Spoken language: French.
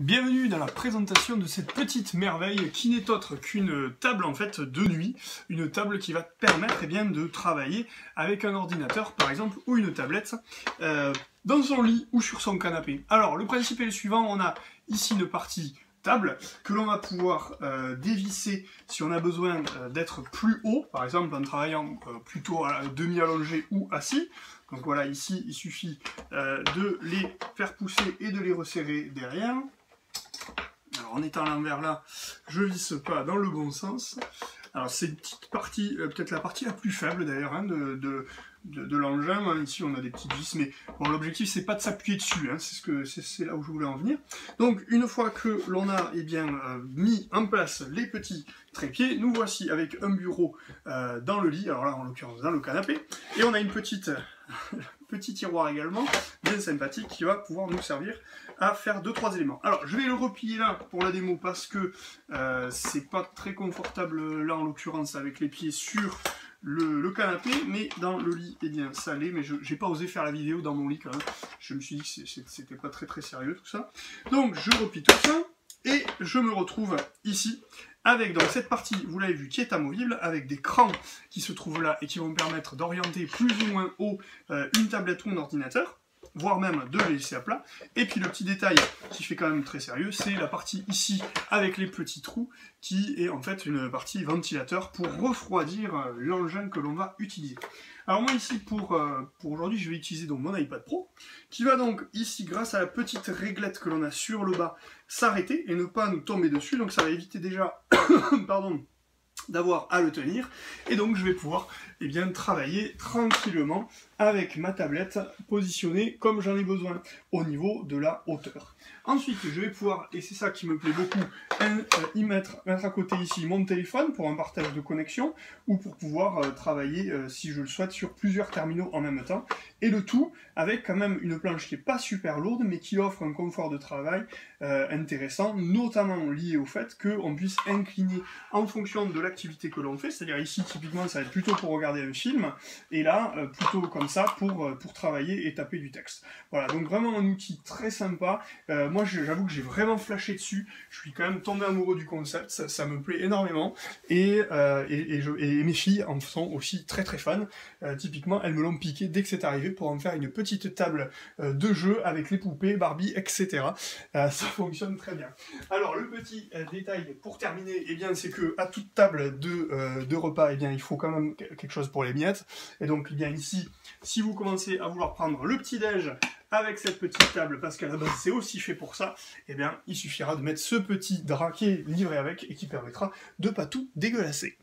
Bienvenue dans la présentation de cette petite merveille qui n'est autre qu'une table en fait de nuit, une table qui va te permettre de travailler avec un ordinateur par exemple ou une tablette dans son lit ou sur son canapé. Alors le principe est le suivant, on a ici une partie table que l'on va pouvoir dévisser si on a besoin d'être plus haut, par exemple en travaillant plutôt demi-allongé ou assis. Donc voilà, ici il suffit de les faire pousser et de les resserrer derrière. Alors en étant à l'envers là, je visse pas dans le bon sens. Alors c'est une petite partie, peut-être la partie la plus faible d'ailleurs hein, de l'engin. Ici on a des petites vis, mais bon, l'objectif c'est pas de s'appuyer dessus, hein, c'est là où je voulais en venir. Donc une fois que l'on a mis en place les petits trépieds, nous voici avec un bureau dans le lit, alors là en l'occurrence dans le canapé, et on a une petite... petit tiroir également, bien sympathique, qui va pouvoir nous servir à faire 2-3 éléments. Alors, je vais le replier là pour la démo parce que c'est pas très confortable là en l'occurrence avec les pieds sur le canapé, mais dans le lit, eh bien, ça l'est, mais j'ai pas osé faire la vidéo dans mon lit quand même. Je me suis dit que c'était pas très sérieux tout ça. Donc, je replie tout ça, et je me retrouve ici avec donc cette partie, vous l'avez vu, qui est amovible, avec des crans qui se trouvent là et qui vont me permettre d'orienter plus ou moins haut une tablette ou un ordinateur, voire même de les laisser à plat. Et puis le petit détail qui fait quand même très sérieux, c'est la partie ici avec les petits trous, qui est en fait une partie ventilateur pour refroidir l'engin que l'on va utiliser. Alors moi ici pour aujourd'hui je vais utiliser donc mon iPad Pro qui va donc ici grâce à la petite réglette que l'on a sur le bas s'arrêter et ne pas nous tomber dessus, donc ça va éviter déjà pardon, d'avoir à le tenir, et donc je vais pouvoir travailler tranquillement avec ma tablette positionnée comme j'en ai besoin au niveau de la hauteur. Ensuite je vais pouvoir, et c'est ça qui me plaît beaucoup, mettre à côté ici mon téléphone pour un partage de connexion ou pour pouvoir travailler si je le souhaite sur plusieurs terminaux en même temps, et le tout avec quand même une planche qui n'est pas super lourde mais qui offre un confort de travail intéressant, notamment lié au fait qu'on puisse incliner en fonction de l'activité que l'on fait, c'est-à-dire ici typiquement ça va être plutôt pour regarder un film, et là plutôt comme ça pour travailler et taper du texte. Voilà, donc vraiment un outil très sympa. Moi j'avoue que j'ai vraiment flashé dessus, je suis quand même tombé amoureux du concept, ça me plaît énormément, et mes filles en sont aussi très fans. Typiquement elles me l'ont piqué dès que c'est arrivé pour en faire une petite table de jeu avec les poupées, Barbie, etc. Ça fonctionne très bien. Alors le petit détail pour terminer, c'est que à toute table de repas, il faut quand même quelque chose pour les miettes. Et donc ici, si vous commencez à vouloir prendre le petit-déj avec cette petite table, parce qu'à la base c'est aussi fait pour ça, il suffira de mettre ce petit drap qui est livré avec et qui permettra de pas tout dégueulasser.